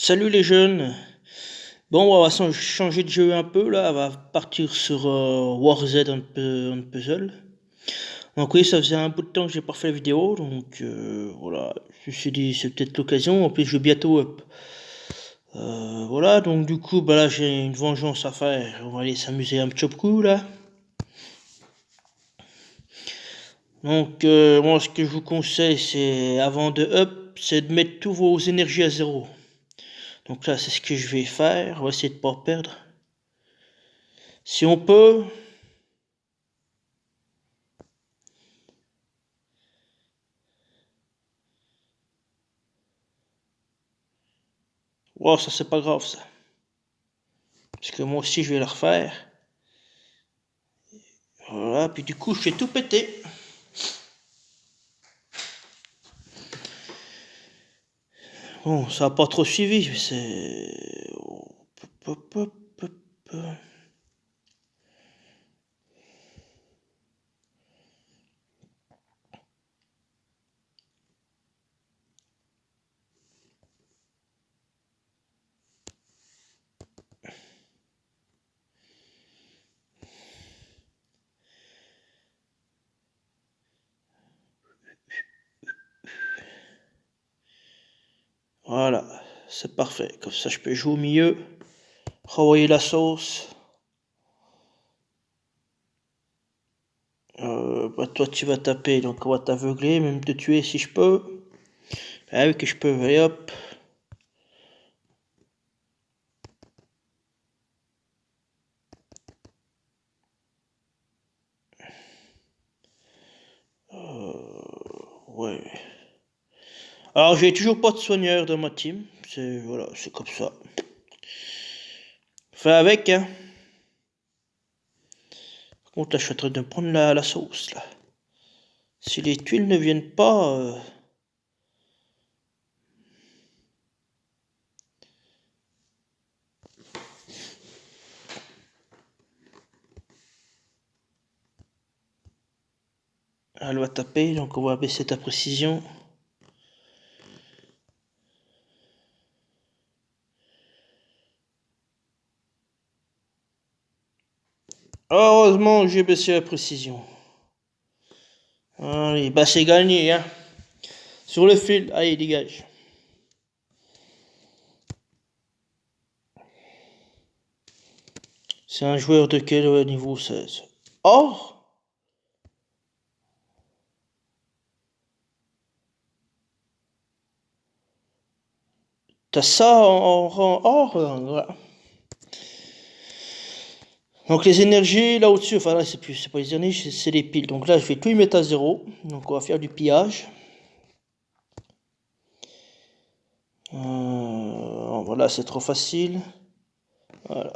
Salut les jeunes. Bon, on va changer de jeu un peu là. On va partir sur War Z un puzzle. Donc oui, ça faisait un bout de temps que j'ai pas fait la vidéo, donc voilà. Je me suis dit c'est peut-être l'occasion. En plus, je vais bientôt up. Voilà, donc du coup, bah là j'ai une vengeance à faire. On va aller s'amuser un petit coup là. Donc moi, ce que je vous conseille, c'est avant de up, c'est de mettre tous vos énergies à zéro. Donc là, c'est ce que je vais faire. On va essayer de pas perdre. Si on peut. Wow, ça c'est pas grave ça. Parce que moi aussi je vais la refaire. Voilà, puis du coup je fais tout péter. Bon, ça a pas trop suivi, mais c'est... Hop, hop, hop, hop. Voilà, c'est parfait. Comme ça je peux jouer au milieu. Renvoyer la sauce. Bah toi tu vas taper, donc on va t'aveugler, même te tuer si je peux. Ah oui que je peux, allez hop. Ouais. Alors j'ai toujours pas de soigneur dans ma team. C'est voilà, c'est comme ça. Fais avec, hein. Par contre là je suis en train de prendre la sauce là. Si les tuiles ne viennent pas... elle va taper, donc on va baisser ta précision. Heureusement, j'ai baissé la précision. Allez, bah c'est gagné, hein. Sur le fil, allez, dégage. C'est un joueur de quel niveau 16? Oh! T'as ça en rang or? Voilà. Donc les énergies là au-dessus, enfin là c'est pas les énergies, c'est les piles. Donc là je vais tout y mettre à zéro. Donc on va faire du pillage. Voilà, c'est trop facile. Voilà.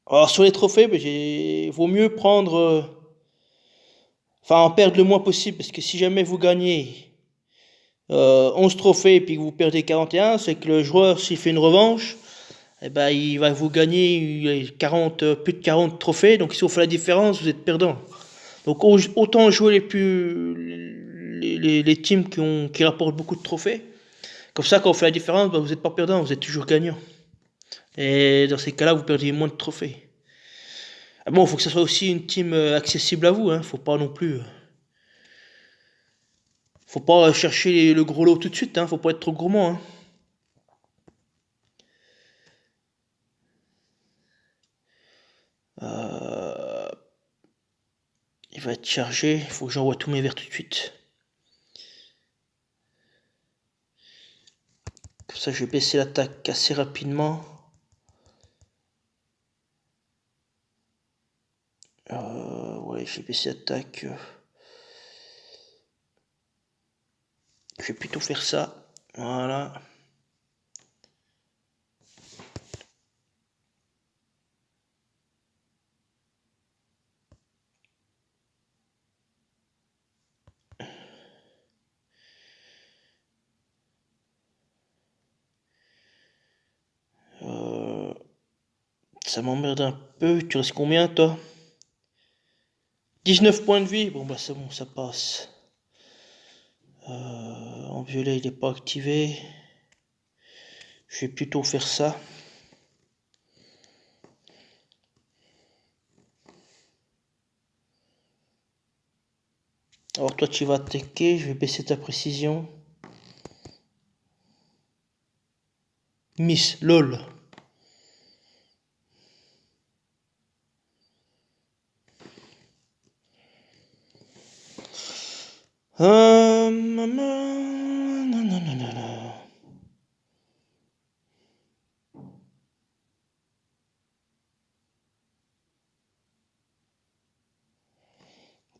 Alors sur les trophées, ben, vaut mieux prendre... enfin en perdre le moins possible, parce que si jamais vous gagnez 11 trophées et puis que vous perdez 41, c'est que le joueur, s'il fait une revanche, eh ben, il va vous gagner 40, plus de 40 trophées. Donc si on fait la différence, vous êtes perdant. Donc autant jouer les teams qui rapportent beaucoup de trophées. Comme ça, quand on fait la différence, ben, vous n'êtes pas perdant, vous êtes toujours gagnant. Et dans ces cas-là, vous perdez moins de trophées. Ah bon, il faut que ça soit aussi une team accessible à vous. Hein. Faut pas non plus... faut pas chercher le gros lot tout de suite. Hein. Faut pas être trop gourmand. Hein. Euh, il va être chargé, il faut que j'envoie tous mes verres tout de suite. Comme ça, je vais baisser l'attaque assez rapidement. Ouais, j'ai baissé l'attaque. Je vais plutôt faire ça. Voilà. Euh, Ça m'emmerde un peu. Tu restes combien, toi? 19 points de vie. Bon, bah, c'est bon, ça passe. En violet, il n'est pas activé. Je vais plutôt faire ça. Alors toi tu vas attaquer, je vais baisser ta précision. Miss, lol. Non, non, non, non, non.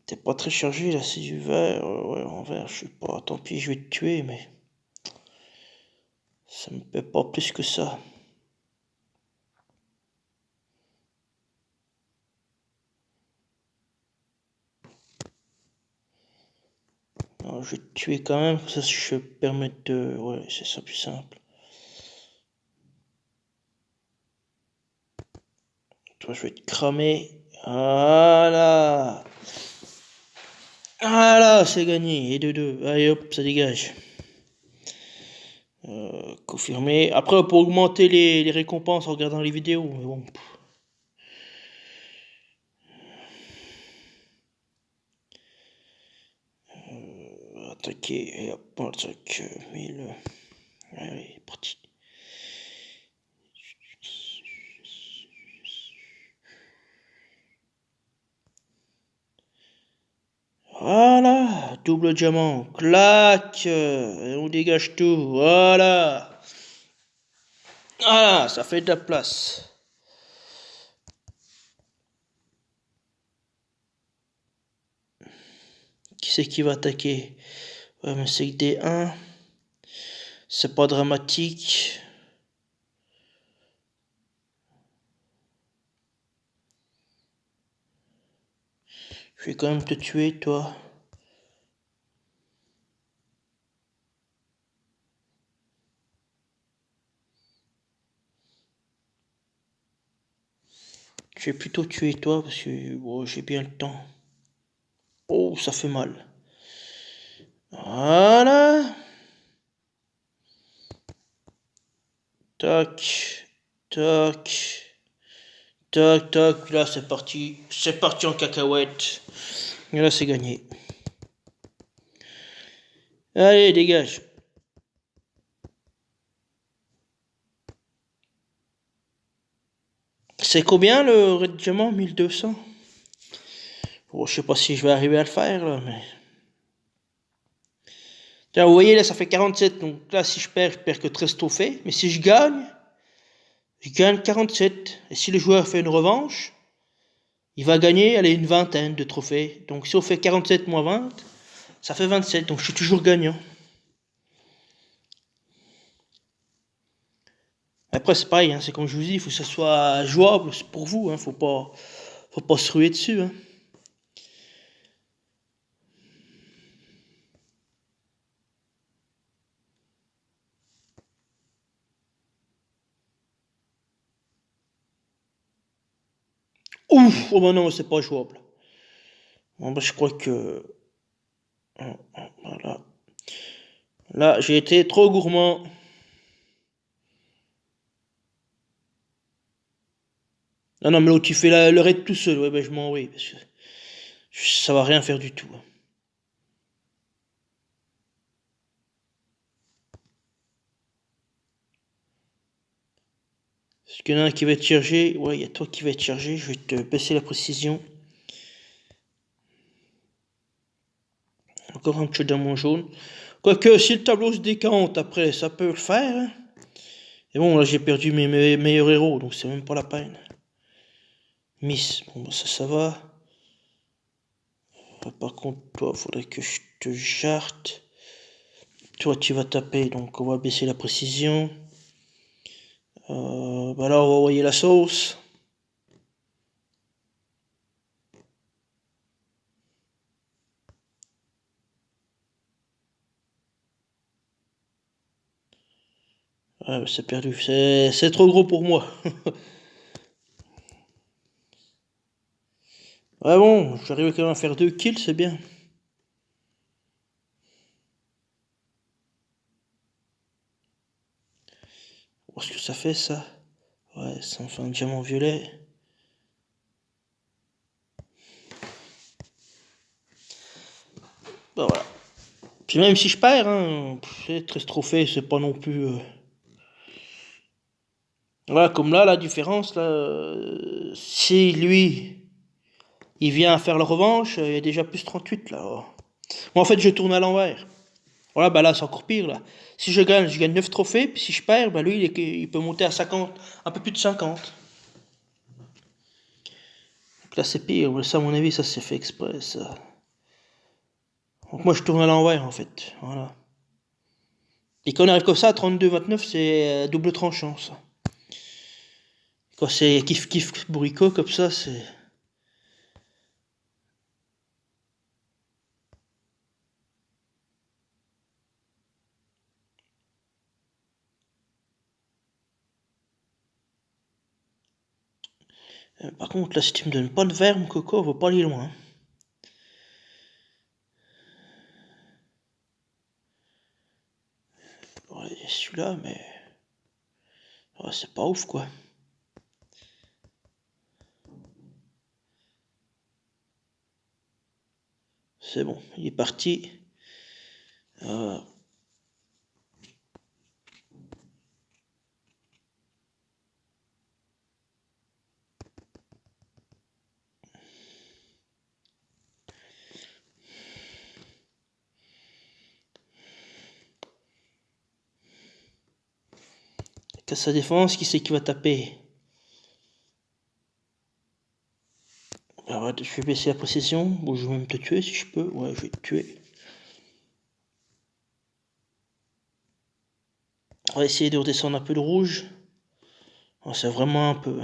T'es pas très chargé là, c'est du vert. Ouais, en vert, je sais pas. Tant pis, je vais te tuer, mais ça me plaît pas plus que ça. Non, je vais te tuer quand même, ça je peux permettre de. Ouais, c'est ça plus simple. Toi, je vais te cramer. Voilà. Voilà, c'est gagné. Et de deux. Allez hop, ça dégage. Confirmé. Après, on peut augmenter les récompenses en regardant les vidéos. Mais bon. Attaquer. Et hop, on attaque. 1000. Allez, parti. Voilà, double diamant, clac, et on dégage tout, voilà. Voilà, ça fait de la place. Qui c'est qui va attaquer? Ouais, mais c'est que des 1. C'est pas dramatique. Je vais quand même te tuer, toi. Je vais plutôt tuer toi parce que bon, j'ai bien le temps. Oh, ça fait mal. Voilà. Tac, tac, tac, tac. Là, c'est parti. C'est parti en cacahuète. Et là, c'est gagné. Allez, dégage. C'est combien le diamant? 1200? Bon, je sais pas si je vais arriver à le faire là, mais. Tiens, vous voyez là, ça fait 47. Donc là, si je perds que 13 trophées. Mais si je gagne 47. Et si le joueur fait une revanche, il va gagner, allez, une vingtaine de trophées. Donc si on fait 47 moins 20, ça fait 27. Donc je suis toujours gagnant. Après, c'est pareil, hein, c'est comme je vous dis, il faut que ça soit jouable pour vous. Hein, faut pas se ruer dessus. Hein. Ouf! Oh bah non, c'est pas jouable. Bon, bah, je crois que. Voilà. Là, j'ai été trop gourmand. Non, non, mais l'autre, tu fais le raid tout seul. Ouais, ben je m'en vais. Parce que ça va rien faire du tout. Hein. Parce qu'il y en a un qui va être chargé. Ouais, il y a toi qui va être chargé. Je vais te baisser la précision. Encore un petit diamant jaune. Quoique, si le tableau se décante après, ça peut le faire. Hein. Et bon, là, j'ai perdu mes meilleurs héros. Donc, c'est même pas la peine. Miss. Bon, bah, ça va. Par contre, toi, faudrait que je te jarte. Toi, tu vas taper. Donc, on va baisser la précision. Bah là, on va envoyer la sauce. Ouais, c'est perdu. C'est trop gros pour moi. Ouais, bon, j'arrive quand même à faire 2 kills, c'est bien. voir ce que ça fait, ça. Ouais, ça en fait un diamant violet. Bah voilà. Puis même si je perds, hein, 13 trophées, c'est pas non plus... Voilà, comme là, la différence, là, si lui, il vient faire la revanche, il y a déjà plus 38, là. Moi, en fait, je tourne à l'envers. Voilà, bah là, c'est encore pire, là. Si je gagne 9 trophées, puis si je perds, bah lui, il peut monter à 50, un peu plus de 50. Donc là, c'est pire. Ça, à mon avis, ça c'est fait exprès, ça. Donc moi, je tourne à l'envers, en fait. Voilà. Et quand on arrive comme ça, à 32-29, c'est double tranchant, ça. Quand c'est kiff-kiff bourricot, comme ça, c'est... Par contre, là, si tu me donnes pas de verre, mon coco, on va pas aller loin. Ouais, celui-là, mais... Ouais, c'est pas ouf, quoi. C'est bon, il est parti. Casse sa défense, qui c'est qui va taper? Alors, je vais baisser la précision. Bon, je vais même te tuer si je peux. Ouais, je vais te tuer. On va essayer de redescendre un peu le rouge. Oh, c'est vraiment un peu...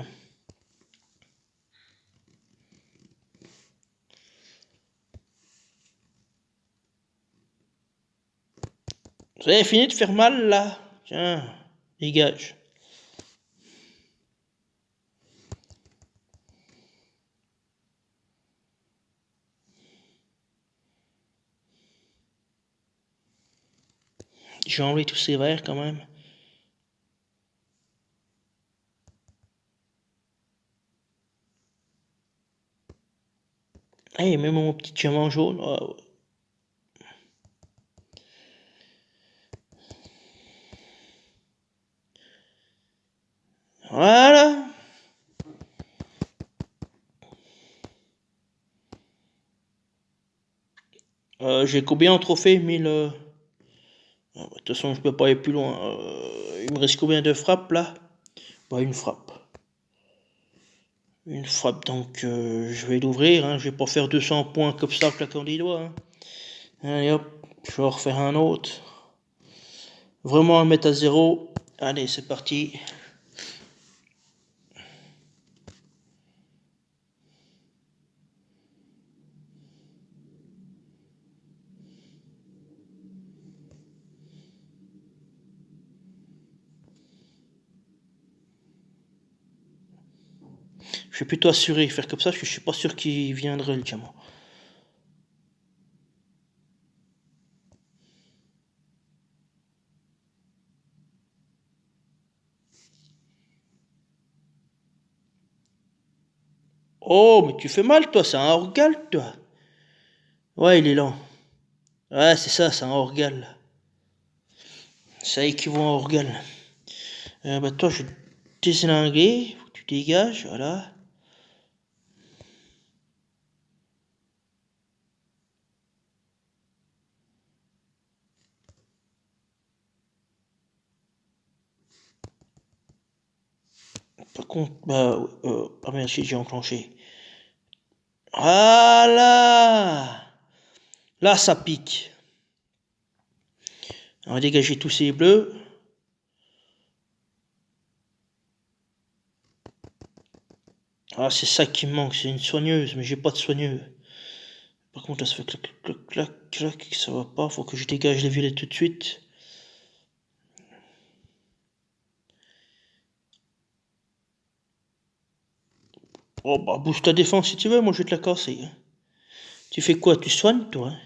Vous avez fini de faire mal, là? Tiens, dégage. J'ai enlevé tous ces verres, quand même. Hey, même mon petit diamant jaune. Oh, ouais. Voilà. J'ai combien en trophée? 1000... Ah, bah, de toute façon, je peux pas aller plus loin. Il me reste combien de frappes, là? Bah, une frappe. Une frappe, donc je vais l'ouvrir. Hein. Je vais pas faire 200 points comme ça, claquant des doigts. Hein. Allez hop, je vais en refaire un autre. Vraiment un mettre à zéro. Allez, c'est parti. Je suis plutôt assuré faire comme ça, parce que je suis pas sûr qu'il viendrait le diamant. Oh, mais tu fais mal, toi, c'est un orgal, toi. Ouais, il est lent. Ouais, c'est ça, c'est un orgal. Ça équivaut à un orgal. Bah, toi, je vais te désinguer. Faut que tu dégages, voilà. Par contre, bah, ah merde, j'ai enclenché. Voilà! Là, ça pique. On va dégager tous ces bleus. Ah, c'est ça qui me manque, c'est une soigneuse, mais j'ai pas de soigneuse. Par contre, là, ça fait clac, clac, clac, clac, ça va pas, faut que je dégage les violets tout de suite. Oh, bah, bouge ta défense si tu veux, moi je vais te la casser. Hein. Tu fais quoi? Tu soignes, toi? Hein.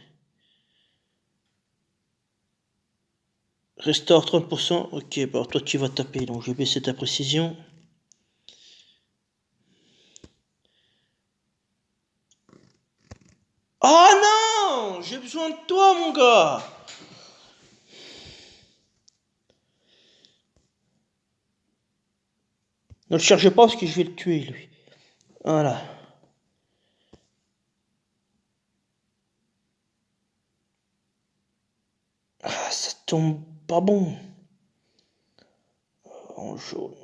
Restaure 30%. Ok, bah toi tu vas taper, donc je vais baisser ta précision. Oh non! J'ai besoin de toi, mon gars! Ne le cherchez pas parce que je vais le tuer, lui. Voilà. Ah, ça tombe pas bon. En jaune.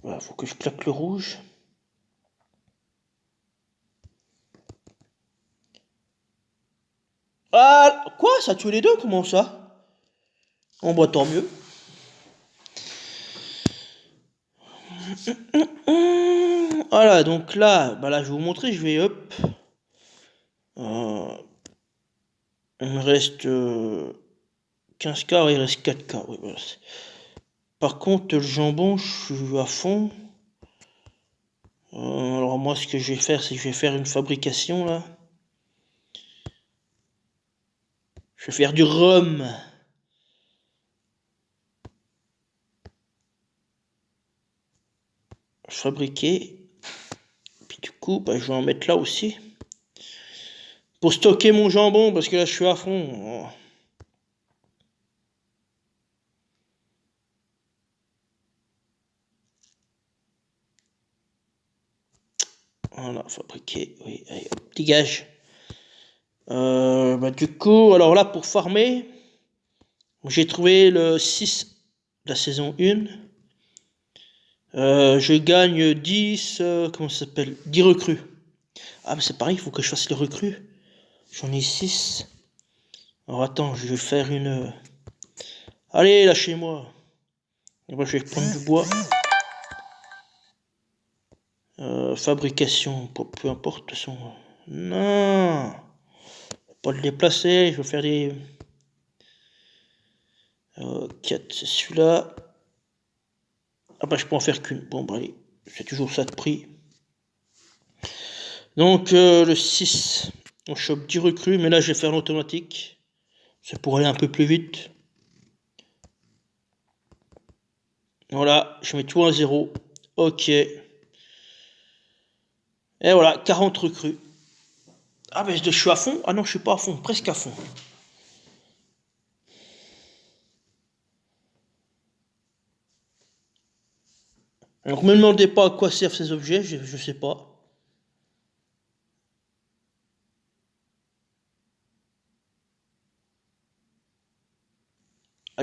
Voilà, faut que je plaque le rouge. Ah, quoi? Ça tue les deux? Comment ça? On boit tant mieux. Voilà, donc là, bah là, je vais vous montrer. Je vais hop. Il me reste 15K, ouais, il reste 4K. Oui, voilà. Par contre, le jambon, je suis à fond. Alors moi, ce que je vais faire, c'est que je vais faire une fabrication là. Je vais faire du rhum. Fabriquer. Puis du coup, bah, je vais en mettre là aussi. Pour stocker mon jambon, parce que là, je suis à fond. Voilà, fabriquer. Oui, allez, hop, dégage. Bah, du coup, alors là, pour farmer, j'ai trouvé le 6 de la saison 1. Je gagne 10, comment ça s'appelle? 10 recrues. Ah, mais c'est pareil, il faut que je fasse les recrues. J'en ai 6. Alors attends, je vais faire une... Allez, lâchez-moi. Et moi, je vais prendre du bois. Fabrication, peu importe, de toute façon. Non, pas le déplacer, je vais faire des... 4, c'est celui-là. Ah bah je peux en faire qu'une. Bon bah allez, c'est toujours ça de prix. Donc le 6, on chope 10 recrues, mais là je vais faire l'automatique. C'est pour aller un peu plus vite. Voilà, je mets tout à 0. Ok. Et voilà, 40 recrues. Ah ben je suis à fond. Ah non, je suis pas à fond, presque à fond. Donc me demandez pas à quoi servent ces objets, je sais pas.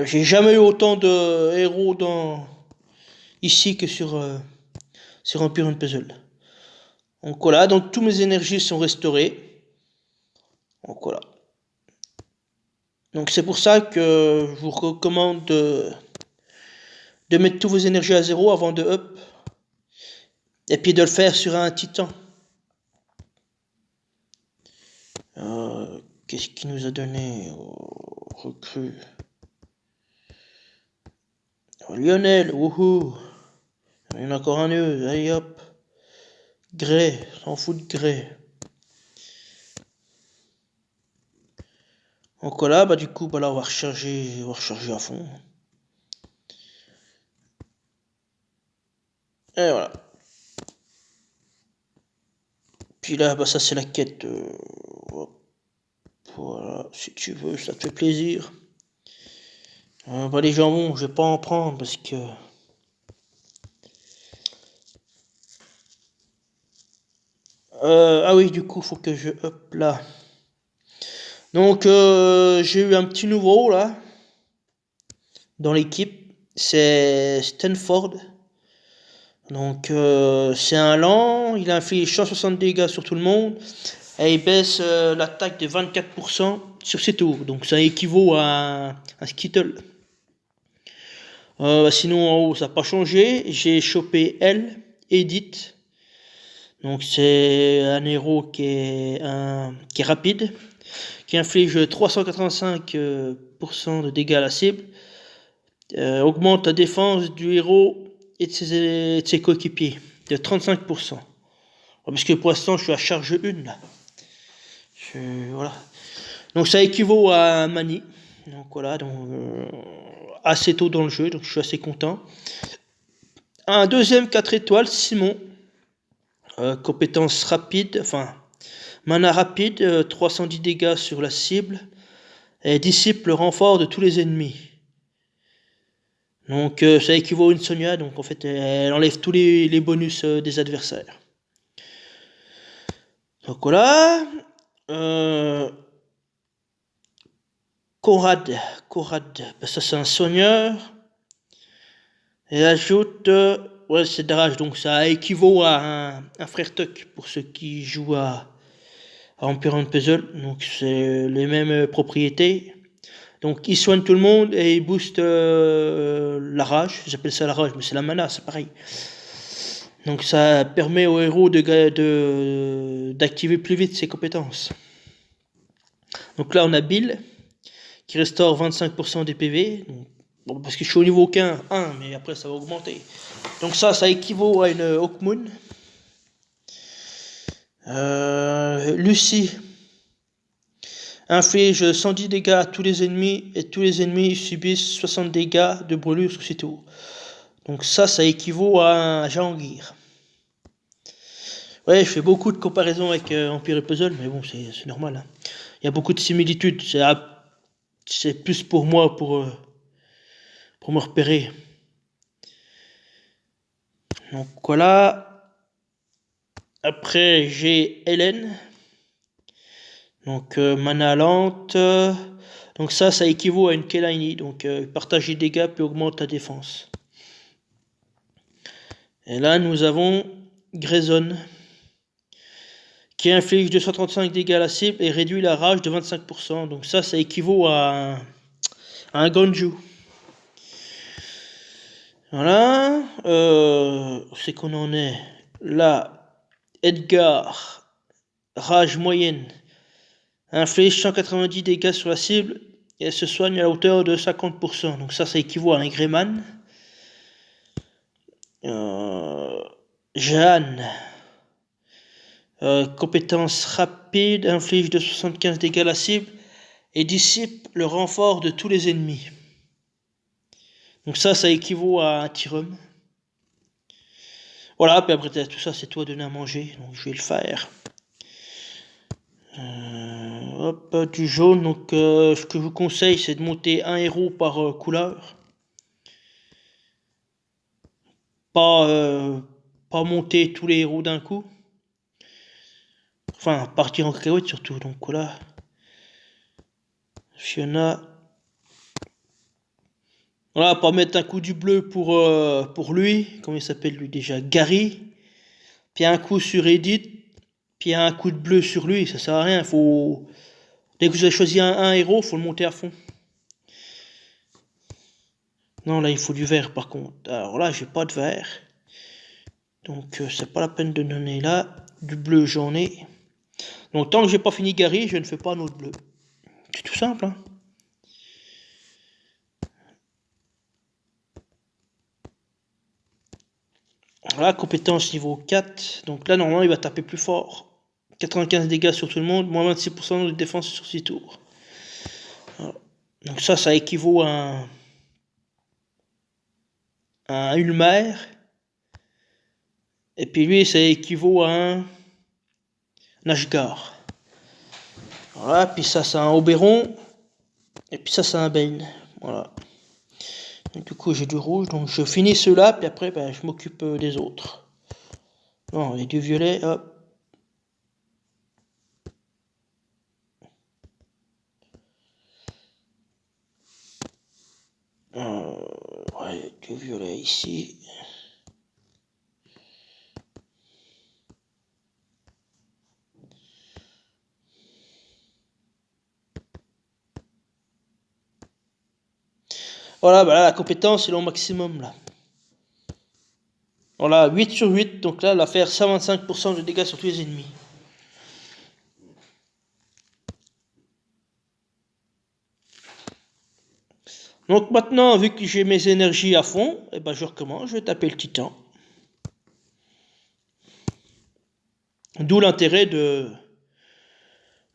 J'ai jamais eu autant de héros dans ici que sur Empire Puzzle. Donc voilà, donc toutes mes énergies sont restaurées. Donc voilà. Donc c'est pour ça que je vous recommande de mettre toutes vos énergies à 0 avant de up. Et puis de le faire sur un titan. Qu'est-ce qu'il nous a donné recrue? Lionel, wouhou. Il y en a encore un nœud, allez hop. Grey, s'en fout de Grey. Donc voilà, bah du coup, bah là on va recharger à fond. Et voilà. Puis là, bah ça c'est la quête. Voilà, si tu veux, ça te fait plaisir. Bah les jambons, je vais pas en prendre parce que... ah oui, du coup, faut que je... Hop là. Donc, j'ai eu un petit nouveau là. Dans l'équipe. C'est Stanford. Donc, c'est un lent. Il a fait 160 dégâts sur tout le monde. Et il baisse l'attaque de 24% sur ses tours. Donc, ça équivaut à un Skittle. Sinon, en haut, ça n'a pas changé. J'ai chopé L, Edit. Donc, c'est un héros qui est rapide, qui inflige 385% de dégâts à la cible, augmente la défense du héros et de ses coéquipiers de 35%. Parce que pour l'instant, je suis à charge 1 là. Voilà. Donc ça équivaut à un mani. Donc voilà, donc assez tôt dans le jeu, donc je suis assez content. Un deuxième 4 étoiles, Simon. Compétence rapide, enfin mana rapide, 310 dégâts sur la cible et dissipe le renfort de tous les ennemis. Donc ça équivaut à une Sonia, donc en fait elle enlève tous les bonus des adversaires. Donc voilà. Corad, bah, ça c'est un soigneur. Et ajoute, ouais c'est Darage, donc ça équivaut à un frère Tuck pour ceux qui jouent à Empire and Puzzle. Donc c'est les mêmes propriétés. Donc il soigne tout le monde et il booste la rage. J'appelle ça la rage, mais c'est la mana, c'est pareil. Donc ça permet au héros d'activer plus vite ses compétences. Donc là on a Bill qui restaure 25% des PV. Donc, bon, parce que je suis au niveau 1, mais après ça va augmenter. Donc ça équivaut à une Hawkmoon. Lucie inflige 110 dégâts à tous les ennemis et tous les ennemis subissent 60 dégâts de brûlure sur ses tours. Donc ça équivaut à un Jahangir. Ouais, je fais beaucoup de comparaisons avec Empire et Puzzle, mais bon, c'est normal. Hein. Il y a beaucoup de similitudes. C'est plus pour moi, pour me repérer. Donc voilà. Après, j'ai Hélène. Donc mana lente. Donc ça équivaut à une Kelaini. Donc partage les dégâts puis augmente la défense. Et là, nous avons Grayson, qui inflige 235 dégâts à la cible et réduit la rage de 25%. Donc ça équivaut à un Gonju. Voilà. C'est qu'on en est là. Edgar, rage moyenne, inflige 190 dégâts sur la cible et elle se soigne à la hauteur de 50%. Donc ça équivaut à un Greyman. Jeanne, compétence rapide, inflige de 75 dégâts à la cible et dissipe le renfort de tous les ennemis. Donc ça équivaut à un Tyrum. Voilà, puis après tout ça, c'est toi de donner à manger, donc je vais le faire. Hop, du jaune, donc ce que je vous conseille, c'est de monter un héros par couleur. Pas monter tous les héros d'un coup. Enfin, partir en cacahuète surtout, donc voilà. Fiona. Voilà, pas mettre un coup du bleu pour lui. Comment il s'appelle lui déjà? Gary. Puis un coup sur Edith. Puis un coup de bleu sur lui. Ça sert à rien. Faut... Dès que vous avez choisi un héros, faut le monter à fond. Non, là, il faut du vert par contre. Alors là, j'ai pas de vert. Donc, c'est pas la peine de donner là. Du bleu, j'en ai. Donc, tant que j'ai pas fini Gary, je ne fais pas un autre bleu. C'est tout simple, hein. Voilà, compétence niveau 4. Donc là, normalement, il va taper plus fort. 95 dégâts sur tout le monde, moins 26% de défense sur 6 tours. Voilà. Donc ça équivaut à un Ulmer. Et puis lui, ça équivaut à un Ashgar. Voilà, puis ça, c'est un Oberon. Et puis ça, c'est un Bane. Voilà. Donc, du coup, j'ai du rouge. Donc je finis ceux-là, puis après, ben, je m'occupe des autres. Non, il y a du violet, hop. Ouais, du violet ici. Voilà, bah là, la compétence, est au maximum, là. Voilà, 8 sur 8, donc là, elle va faire 125% de dégâts sur tous les ennemis. Donc maintenant, vu que j'ai mes énergies à fond, eh ben, je recommence, je vais taper le titan. D'où l'intérêt de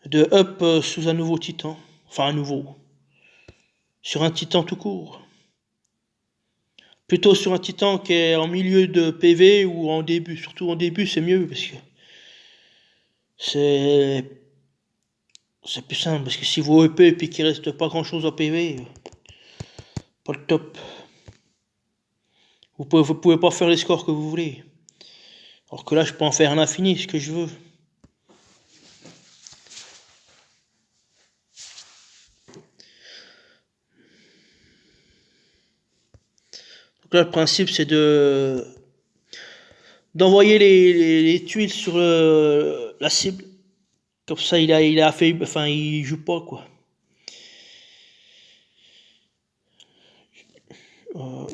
de up sous un nouveau titan. Enfin, un nouveau. Sur un titan tout court. Plutôt sur un titan qui est en milieu de PV ou en début. Surtout en début, c'est mieux parce que c'est c'est plus simple. Parce que si vous EP et puis qu'il reste pas grand chose en PV, pas le top. Vous pouvez pas faire les scores que vous voulez. Alors que là, je peux en faire un infini, ce que je veux. Donc là, le principe, c'est de d'envoyer les tuiles sur la cible. Comme ça, il a fait, enfin, il joue pas quoi.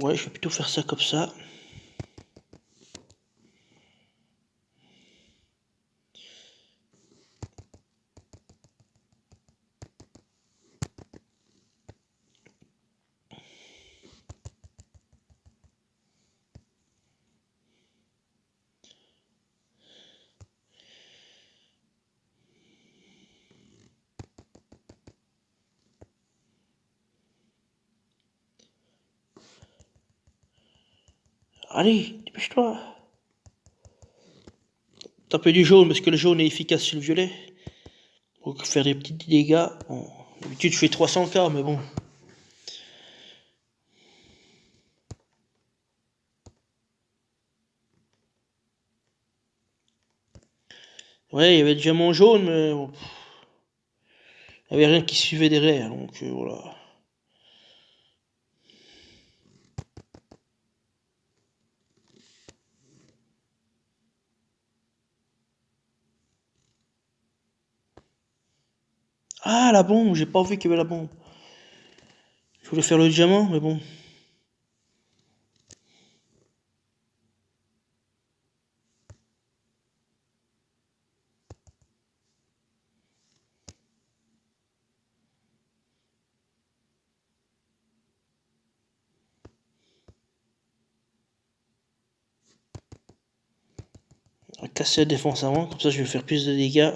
Ouais, je vais plutôt faire ça comme ça. Allez, dépêche-toi. Taper du jaune parce que le jaune est efficace sur le violet. Pour faire des petits dégâts. Bon, d'habitude, je fais 300k, mais bon. Ouais, il y avait déjà mon jaune, mais bon, il n'y avait rien qui suivait derrière, donc voilà. Ah, la bombe, j'ai pas vu qu'il y avait la bombe. Je voulais faire le diamant, mais bon. On va casser la défense avant, comme ça je vais faire plus de dégâts.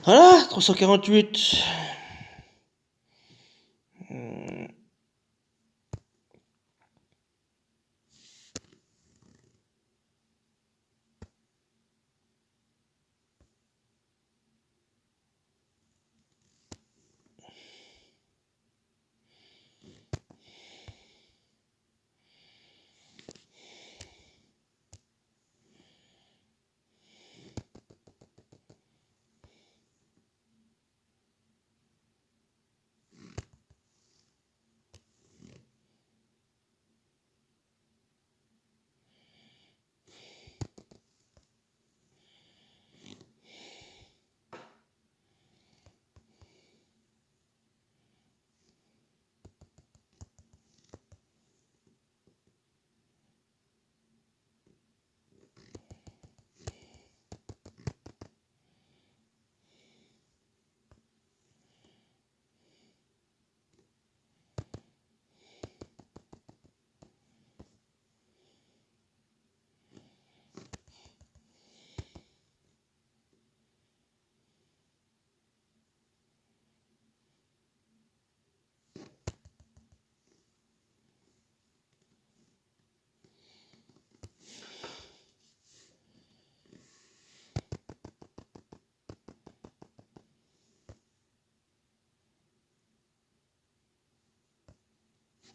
Voilà, 348.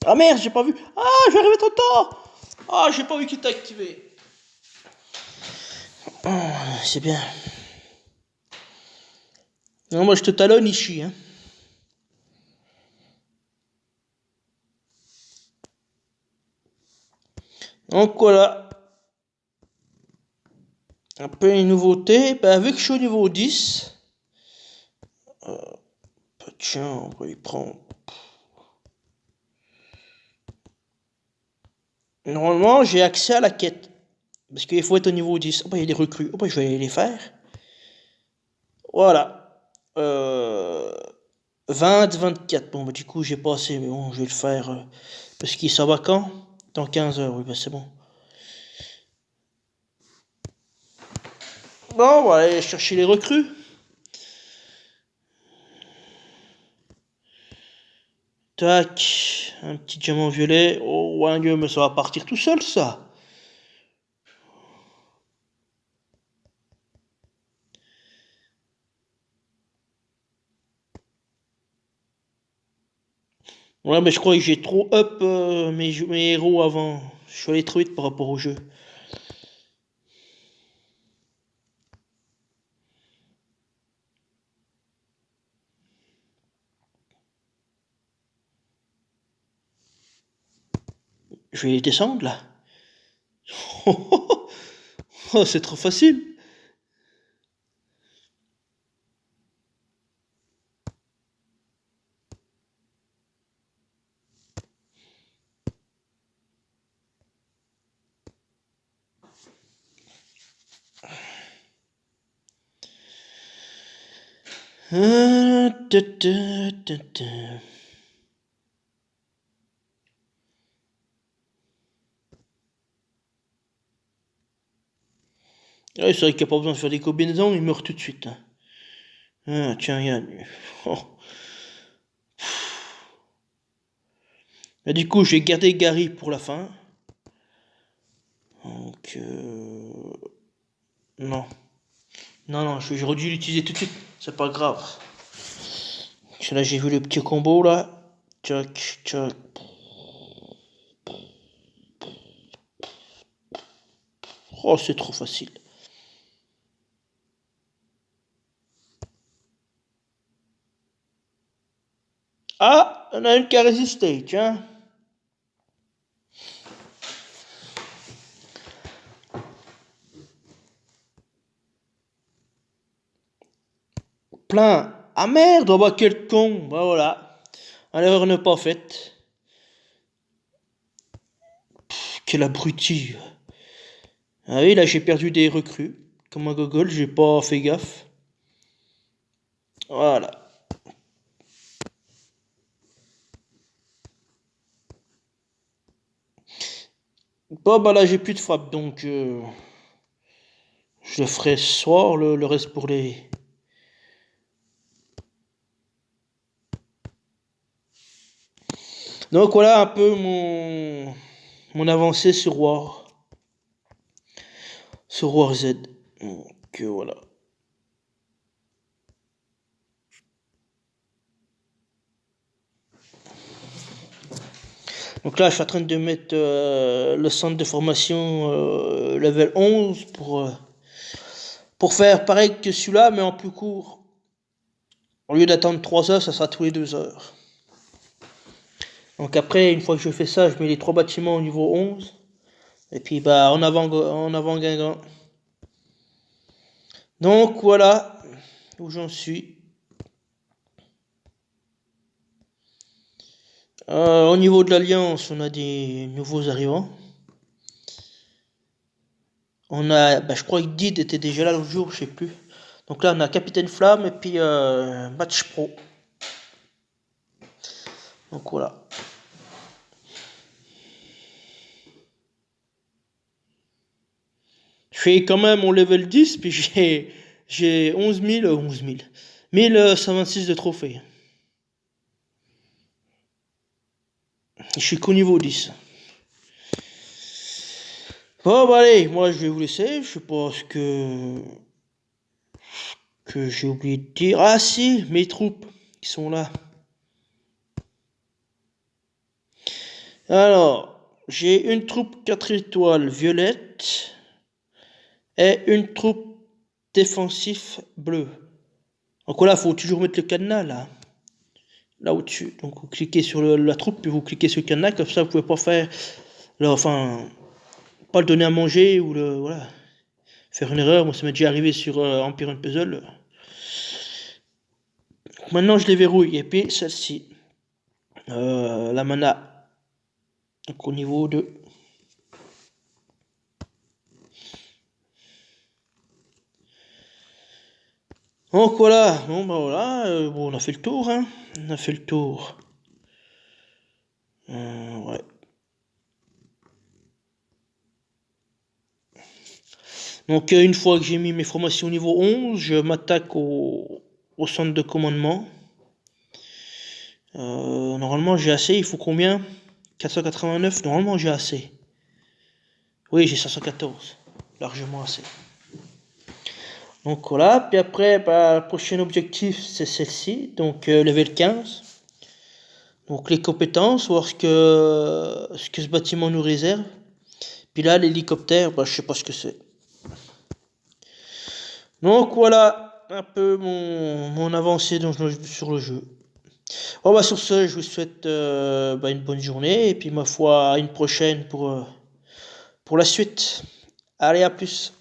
Ah merde, j'ai pas vu. Ah, je vais arriver trop tard. Ah, j'ai pas vu qu'il était activé. Ah, c'est bien. Non, moi je te talonne ici, hein. Donc voilà, un peu une nouveauté. Ben, vu que je suis au niveau 10, bah, tiens, on va y prendre. Normalement, j'ai accès à la quête. Parce qu'il faut être au niveau 10. Oh, bah, il y a des recrues. Oh, bah, je vais aller les faire. Voilà. Euh, 24. Bon, bah, du coup, j'ai pas assez, mais bon, je vais le faire. Parce qu'il s'en va quand? Dans 15 heures, oui, bah, c'est bon. Bon, on va aller chercher les recrues. Tac. Un petit diamant violet. Oh, un dieu, mais ça va partir tout seul, ça. Ouais, mais je crois que j'ai trop up mes héros avant. Je suis allé trop vite par rapport au jeu. Je vais les descendre là. Oh, c'est trop facile. Ta, ta, ta, ta. Ouais, c'est vrai qu'il n'y a pas besoin de faire des combinaisons, il meurt tout de suite, hein. Ah, tiens, regarde. Oh. Et du coup, j'ai gardé Gary pour la fin. Donc, non. Non, non, j'aurais dû l'utiliser tout de suite. C'est pas grave. Parce que là, j'ai vu le petit combo, là. Tchac, tchac. Oh, c'est trop facile. Ah, on a une qui a résisté, tiens. Plein. Ah merde, oh bah quel con. Bah voilà. À l'erreur n'est pas faite. Quel abruti. Ah oui, là j'ai perdu des recrues. Comme un gogol, j'ai pas fait gaffe. Voilà. Bon bah là j'ai plus de frappe, donc je le ferai ce soir, le reste pour les... Donc voilà un peu mon avancée sur War Z. Donc voilà. Donc là je suis en train de mettre le centre de formation level 11 pour faire pareil que celui-là mais en plus court. Au lieu d'attendre 3 heures, ça sera tous les 2 heures. Donc après, une fois que je fais ça, je mets les 3 bâtiments au niveau 11. Et puis bah en avant Guingamp. Donc voilà où j'en suis. Au niveau de l'Alliance, on a des nouveaux arrivants. On a, bah, je crois que Did était déjà là l'autre jour, je sais plus. Donc là, on a Capitaine Flamme et puis Match Pro. Donc voilà. Je fais quand même mon level 10, puis j'ai 11 000, 11 000, 1126 de trophées. Je suis qu'au niveau 10. Bon, bah allez, moi je vais vous laisser. Je sais pas ce que j'ai oublié de dire. Ah si, mes troupes qui sont là. Alors, j'ai une troupe 4 étoiles violette et une troupe défensif bleue. Donc voilà, faut toujours mettre le cadenas là au-dessus. Donc vous cliquez sur la troupe, puis vous cliquez sur le cadenas, comme ça vous pouvez pas faire, enfin, pas le donner à manger ou voilà, faire une erreur. Moi ça m'est déjà arrivé sur Empire Puzzle. Maintenant je les verrouille, et puis celle-ci, la mana, donc au niveau de... Donc voilà, bon bah voilà, bon, on a fait le tour, hein, on a fait le tour. Ouais. Donc une fois que j'ai mis mes formations au niveau 11, je m'attaque au centre de commandement. Normalement j'ai assez, il faut combien? 489, normalement j'ai assez. Oui, j'ai 514, largement assez. Donc voilà, puis après, bah, le prochain objectif c'est celle-ci, donc level 15. Donc les compétences, voir ce que ce bâtiment nous réserve. Puis là, l'hélicoptère, bah, je sais pas ce que c'est. Donc voilà un peu mon avancée sur le jeu. Bon bah sur ce, je vous souhaite bah, une bonne journée et puis ma foi à une prochaine pour la suite. Allez, à plus.